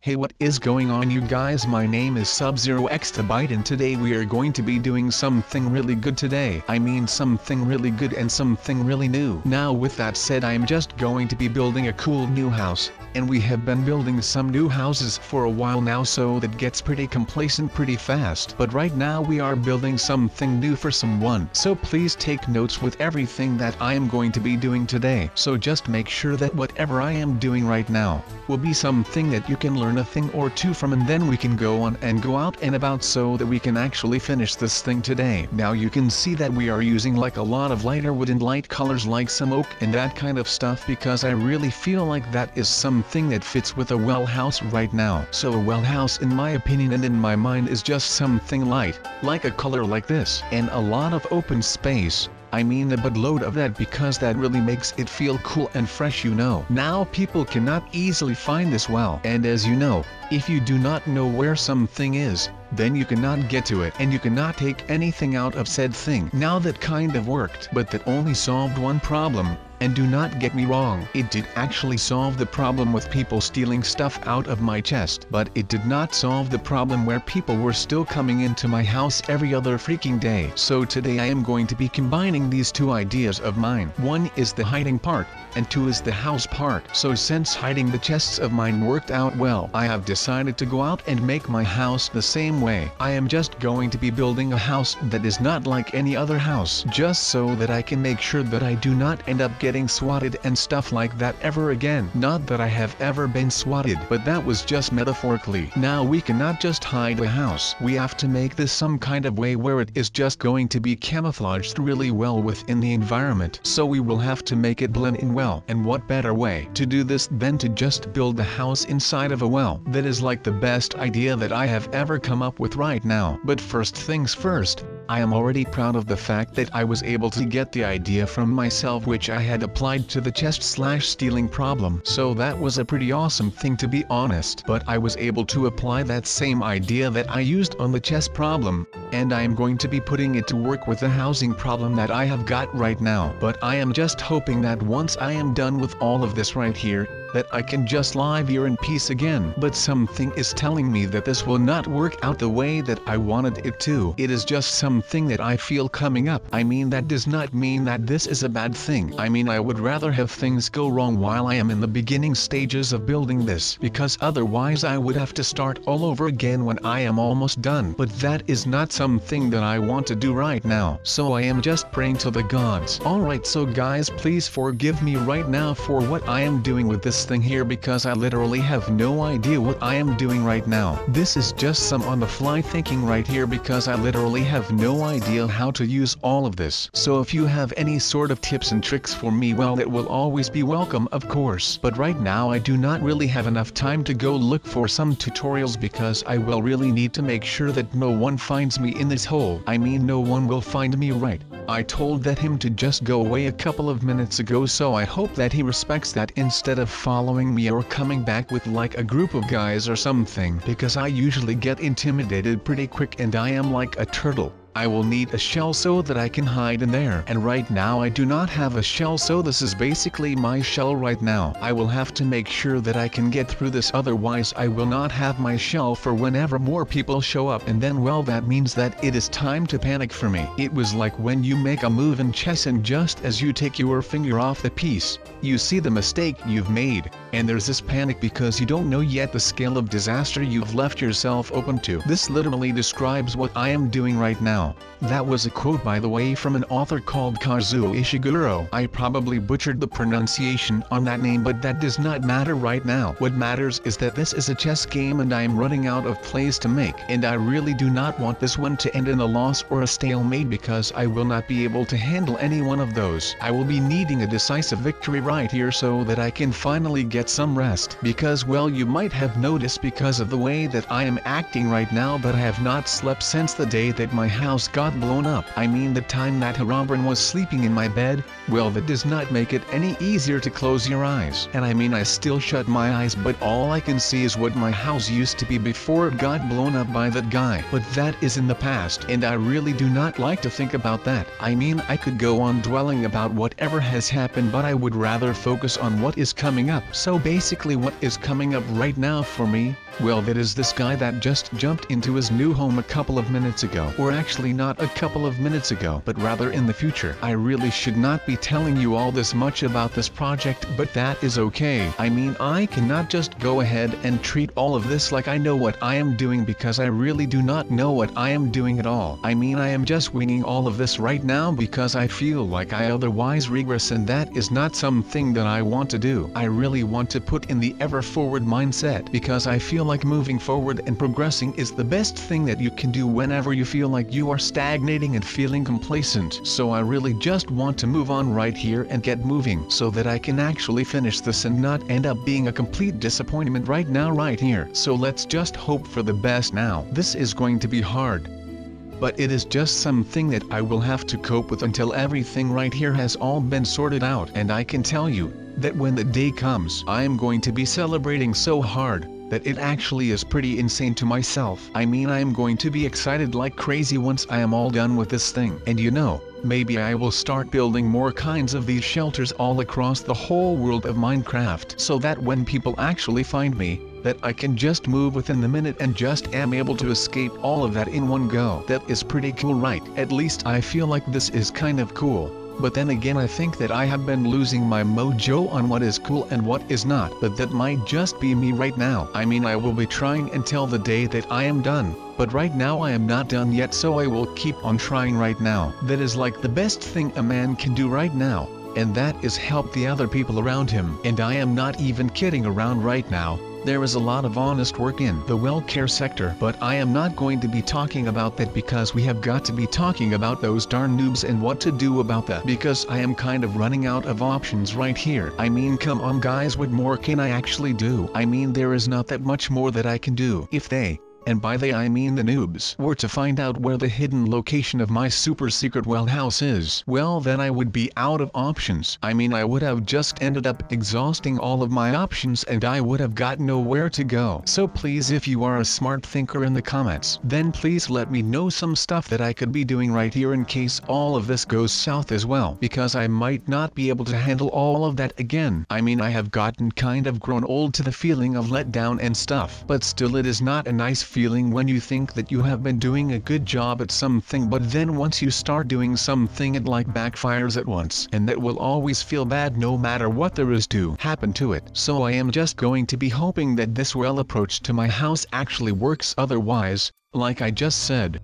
Hey, what is going on, you guys? My name is Sub-Zero-Exabyte, and today we are going to be doing something really good today. I mean something really good and something really new. Now with that said, I am just going to be building a cool new house. And we have been building some new houses for a while now, so that gets pretty complacent pretty fast. But right now we are building something new for someone. So please take notes with everything that I am going to be doing today. So just make sure that whatever I am doing right now will be something that you can learn a thing or two from, and then we can go on and go out and about so that we can actually finish this thing today. Now you can see that we are using like a lot of lighter wood and light colors like some oak and that kind of stuff, because I really feel like that is something that fits with a well house right now. So a well house, in my opinion and in my mind, is just something light, like a color like this, and a lot of open space. I mean a buttload of that, because that really makes it feel cool and fresh, you know. Now people cannot easily find this well, and as you know, if you do not know where something is, then you cannot get to it, and you cannot take anything out of said thing. Now that kind of worked, but that only solved one problem. And do not get me wrong, it did actually solve the problem with people stealing stuff out of my chest, but it did not solve the problem where people were still coming into my house every other freaking day. So today I am going to be combining these two ideas of mine. One is the hiding part, and two is the house part. So since hiding the chests of mine worked out well, I have decided to go out and make my house the same way. I am just going to be building a house that is not like any other house, just so that I can make sure that I do not end up getting swatted and stuff like that ever again. Not that I have ever been swatted, but that was just metaphorically. Now we cannot just hide a house. We have to make this some kind of way where it is just going to be camouflaged really well within the environment. So we will have to make it blend in well. And what better way to do this than to just build the house inside of a well? That is like the best idea that I have ever come up with right now. But first things first, I am already proud of the fact that I was able to get the idea from myself, which I had applied to the chest/stealing problem. So that was a pretty awesome thing, to be honest. But I was able to apply that same idea that I used on the chest problem, and I am going to be putting it to work with the housing problem that I have got right now. But I am just hoping that once I am done with all of this right here, that I can just live here in peace again. But something is telling me that this will not work out the way that I wanted it to. It is just something that I feel coming up. I mean, that does not mean that this is a bad thing. I mean, I would rather have things go wrong while I am in the beginning stages of building this, because otherwise I would have to start all over again when I am almost done. But that is not something that I want to do right now. So I am just praying to the gods. Alright, so guys, please forgive me right now for what I am doing with this thing here, because I literally have no idea what I am doing right now. This is just some on the fly thinking right here, because I literally have no idea how to use all of this. So if you have any sort of tips and tricks for me, well, it will always be welcome, of course. But right now I do not really have enough time to go look for some tutorials, because I will really need to make sure that no one finds me in this hole. I mean, no one will find me, right? I told him to just go away a couple of minutes ago, so I hope that he respects that instead of following me or coming back with like a group of guys or something, because I usually get intimidated pretty quick and I am like a turtle. I will need a shell so that I can hide in there, and right now I do not have a shell, so this is basically my shell right now. I will have to make sure that I can get through this, otherwise I will not have my shell for whenever more people show up, and then, well, that means that it is time to panic for me. It was like when you make a move in chess and just as you take your finger off the piece, you see the mistake you've made, and there's this panic because you don't know yet the scale of disaster you've left yourself open to. This literally describes what I am doing right now. That was a quote, by the way, from an author called Kazuo Ishiguro. I probably butchered the pronunciation on that name, but that does not matter right now. What matters is that this is a chess game and I am running out of plays to make, and I really do not want this one to end in a loss or a stalemate, because I will not be able to handle any one of those. I will be needing a decisive victory right here so that I can finally get some rest, because, well, you might have noticed because of the way that I am acting right now, but I have not slept since the day that my house got blown up. I mean, the time that Harambe was sleeping in my bed. Well, that does not make it any easier to close your eyes. And I mean, I still shut my eyes, but all I can see is what my house used to be before it got blown up by that guy. But that is in the past, and I really do not like to think about that. I mean, I could go on dwelling about whatever has happened, but I would rather focus on what is coming up. So basically what is coming up right now for me, well, that is this guy that just jumped into his new home a couple of minutes ago. Or actually not a couple of minutes ago, but rather in the future. I really should not be telling you all this much about this project, but that is okay. I mean, I cannot just go ahead and treat all of this like I know what I am doing, because I really do not know what I am doing at all. I mean, I am just winging all of this right now because I feel like I otherwise regress, and that is not something that I want to do. I really want to put in the ever forward mindset, because I feel like moving forward and progressing is the best thing that you can do whenever you feel like you are stagnating and feeling complacent. So I really just want to move on right here and get moving, so that I can actually finish this and not end up being a complete disappointment right now right here. So let's just hope for the best now. This is going to be hard, but it is just something that I will have to cope with until everything right here has all been sorted out. And I can tell you that when the day comes, I am going to be celebrating so hard that it actually is pretty insane to myself. I mean, I am going to be excited like crazy once I am all done with this thing. And you know, maybe I will start building more kinds of these shelters all across the whole world of Minecraft, so that when people actually find me, that I can just move within the minute and just am able to escape all of that in one go. That is pretty cool, right? At least I feel like this is kind of cool. But then again, I think that I have been losing my mojo on what is cool and what is not. But that might just be me right now. I mean, I will be trying until the day that I am done. But right now I am not done yet, so I will keep on trying right now. That is like the best thing a man can do right now. And that is help the other people around him. And I am not even kidding around right now. There is a lot of honest work in the well-care sector, but I am not going to be talking about that, because we have got to be talking about those darn noobs and what to do about that, because I am kind of running out of options right here. I mean, come on guys, what more can I actually do? I mean, there is not that much more that I can do. If they, and by they I mean the noobs, were to find out where the hidden location of my super secret well house is, well then I would be out of options. I mean, I would have just ended up exhausting all of my options and I would have got nowhere to go. So please, if you are a smart thinker in the comments, then please let me know some stuff that I could be doing right here in case all of this goes south as well, because I might not be able to handle all of that again. I mean, I have gotten kind of grown old to the feeling of let down and stuff, but still it is not a nice feeling when you think that you have been doing a good job at something, but then once you start doing something it like backfires at once, and that will always feel bad no matter what there is to happen to it. So I am just going to be hoping that this well approach to my house actually works, otherwise, like I just said,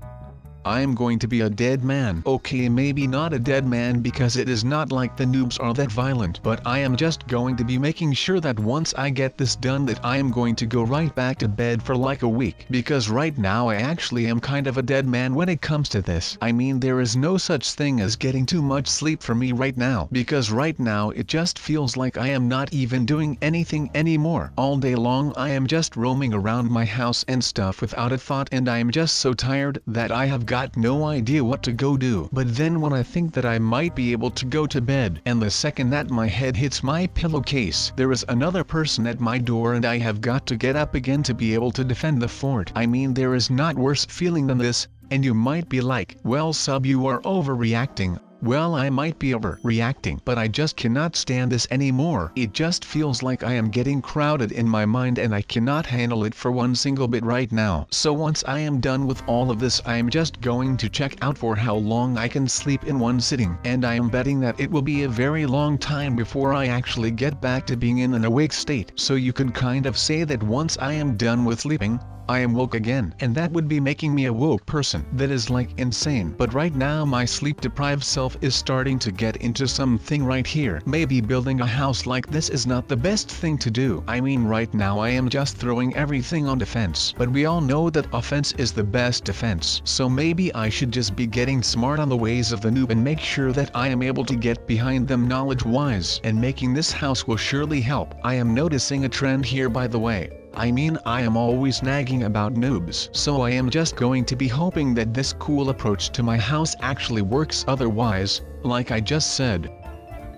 I am going to be a dead man. Okay, maybe not a dead man because it is not like the noobs are that violent, but I am just going to be making sure that once I get this done that I am going to go right back to bed for like a week, because right now I actually am kind of a dead man when it comes to this. I mean, there is no such thing as getting too much sleep for me right now, because right now it just feels like I am not even doing anything anymore. All day long I am just roaming around my house and stuff without a thought, and I am just so tired that I have got no idea what to go do. But then when I think that I might be able to go to bed, and the second that my head hits my pillowcase, there is another person at my door and I have got to get up again to be able to defend the fort. I mean, there is not worse feeling than this. And you might be like, well sub, you are overreacting. Well, I might be overreacting, but I just cannot stand this anymore. It just feels like I am getting crowded in my mind and I cannot handle it for one single bit right now. So once I am done with all of this, I am just going to check out for how long I can sleep in one sitting. And I am betting that it will be a very long time before I actually get back to being in an awake state. So you could kind of say that once I am done with sleeping, I am woke again, and that would be making me a woke person. That is like insane. But right now my sleep deprived self is starting to get into something right here. Maybe building a house like this is not the best thing to do. I mean, right now I am just throwing everything on defense, but we all know that offense is the best defense. So maybe I should just be getting smart on the ways of the noob and make sure that I am able to get behind them knowledge wise, and making this house will surely help. I am noticing a trend here, by the way. I mean, I am always nagging about noobs, so I am just going to be hoping that this cool approach to my house actually works, otherwise, like I just said,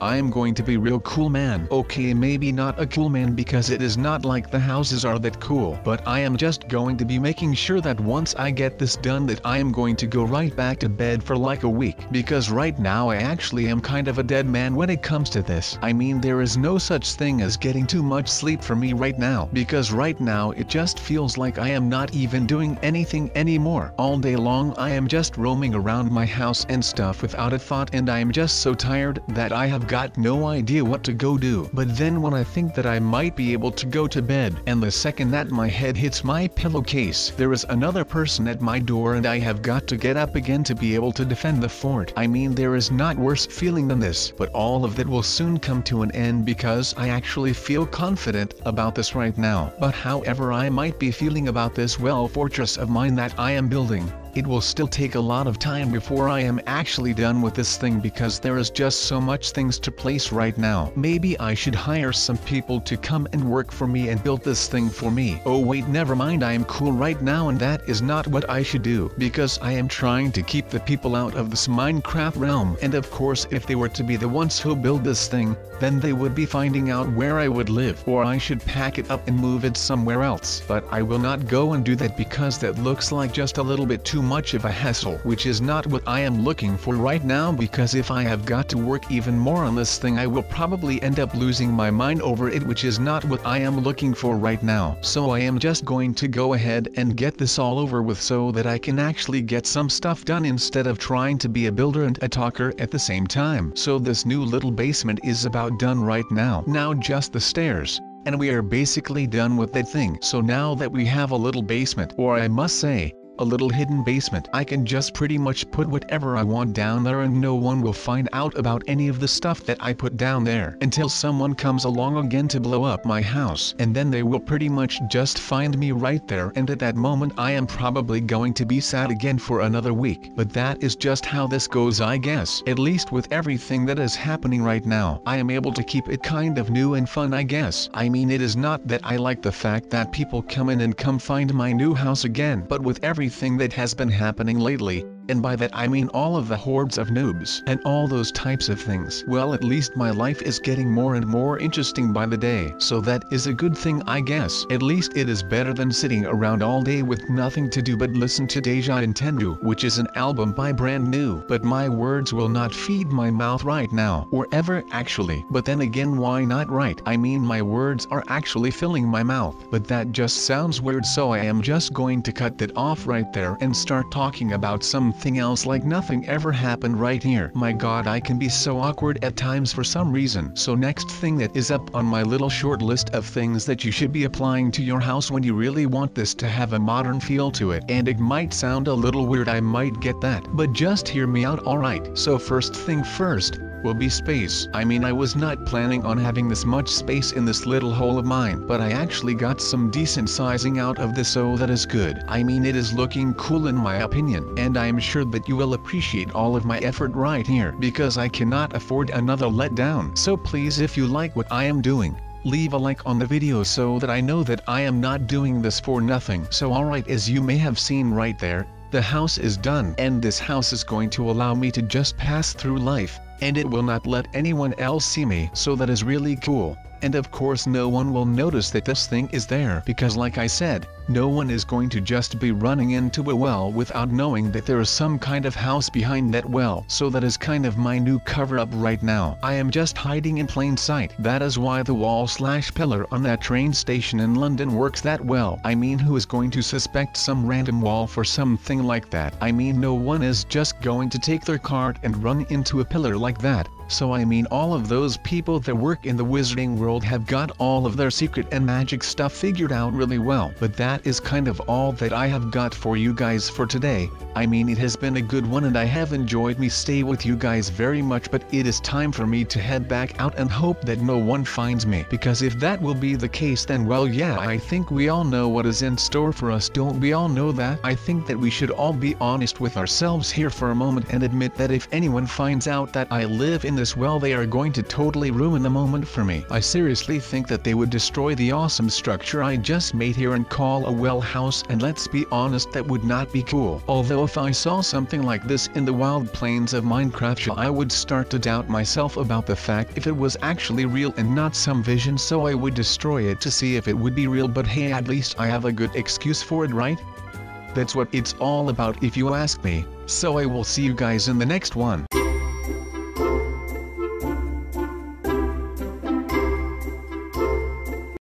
I am going to be real cool man. Okay, maybe not a cool man because it is not like the houses are that cool, but I am just going to be making sure that once I get this done that I am going to go right back to bed for like a week, because right now I actually am kind of a dead man when it comes to this. I mean, there is no such thing as getting too much sleep for me right now, because right now it just feels like I am not even doing anything anymore. All day long I am just roaming around my house and stuff without a thought, and I am just so tired that I have got no idea what to go do. But then when I think that I might be able to go to bed, and the second that my head hits my pillowcase, there is another person at my door and I have got to get up again to be able to defend the fort. I mean, there is not worse feeling than this, but all of that will soon come to an end because I actually feel confident about this right now. But however I might be feeling about this fortress of mine that I am building, it will still take a lot of time before I am actually done with this thing because there is just so much things to place right now. Maybe I should hire some people to come and work for me and build this thing for me. Oh wait, never mind, I am cool right now and that is not what I should do, because I am trying to keep the people out of this Minecraft realm, and of course if they were to be the ones who build this thing, then they would be finding out where I would live, or I should pack it up and move it somewhere else. But I will not go and do that because that looks like just a little bit too much of a hassle, which is not what I am looking for right now, because if I have got to work even more on this thing I will probably end up losing my mind over it, which is not what I am looking for right now. So I am just going to go ahead and get this all over with so that I can actually get some stuff done instead of trying to be a builder and a talker at the same time. So this new little basement is about done right now. Now just the stairs, and we are basically done with that thing. So now that we have a little basement, or I must say, a little hidden basement, I can just pretty much put whatever I want down there and no one will find out about any of the stuff that I put down there until someone comes along again to blow up my house, and then they will pretty much just find me right there, and at that moment I am probably going to be sad again for another week. But that is just how this goes, I guess. At least with everything that is happening right now, I am able to keep it kind of new and fun, I guess. I mean, it is not that I like the fact that people come in and come find my new house again, but with everything that has been happening lately, and by that I mean all of the hordes of noobs and all those types of things, well, at least my life is getting more and more interesting by the day, so that is a good thing, I guess. At least it is better than sitting around all day with nothing to do but listen to Deja Nintendo, which is an album by Brand New. But my words will not feed my mouth right now, or ever actually. But then again, why not, right? I mean, my words are actually filling my mouth, but that just sounds weird, so I am just going to cut that off right there and start talking about something else like nothing ever happened right here. My god, I can be so awkward at times for some reason. So next thing that is up on my little short list of things that you should be applying to your house when you really want this to have a modern feel to it, and it might sound a little weird, I might get that, but just hear me out, alright? So first thing first will be space. I mean, I was not planning on having this much space in this little hole of mine, but I actually got some decent sizing out of this, so that is good. I mean, it is looking cool in my opinion, and I am sure that you will appreciate all of my effort right here, because I cannot afford another letdown. So please, if you like what I am doing, leave a like on the video so that I know that I am not doing this for nothing. So alright, as you may have seen right there, the house is done, and this house is going to allow me to just pass through life, and it will not let anyone else see me, so that is really cool. And of course no one will notice that this thing is there, because like I said, no one is going to just be running into a well without knowing that there is some kind of house behind that well. So that is kind of my new cover up right now. I am just hiding in plain sight. That is why the wall/pillar on that train station in London works that well. I mean, who is going to suspect some random wall for something like that? I mean, no one is just going to take their cart and run into a pillar like that. So I mean, all of those people that work in the wizarding world have got all of their secret and magic stuff figured out really well. But that is kind of all that I have got for you guys for today. I mean, it has been a good one and I have enjoyed me stay with you guys very much, but it is time for me to head back out and hope that no one finds me, because if that will be the case, then well, yeah, I think we all know what is in store for us, don't we all know that? I think that we should all be honest with ourselves here for a moment and admit that if anyone finds out that I live in in this well, they are going to totally ruin the moment for me. I seriously think that they would destroy the awesome structure I just made here and call a well house, and let's be honest, that would not be cool. Although if I saw something like this in the wild plains of Minecraft, I would start to doubt myself about the fact if it was actually real and not some vision, so I would destroy it to see if it would be real. But hey, at least I have a good excuse for it, right? That's what it's all about if you ask me, so I will see you guys in the next one.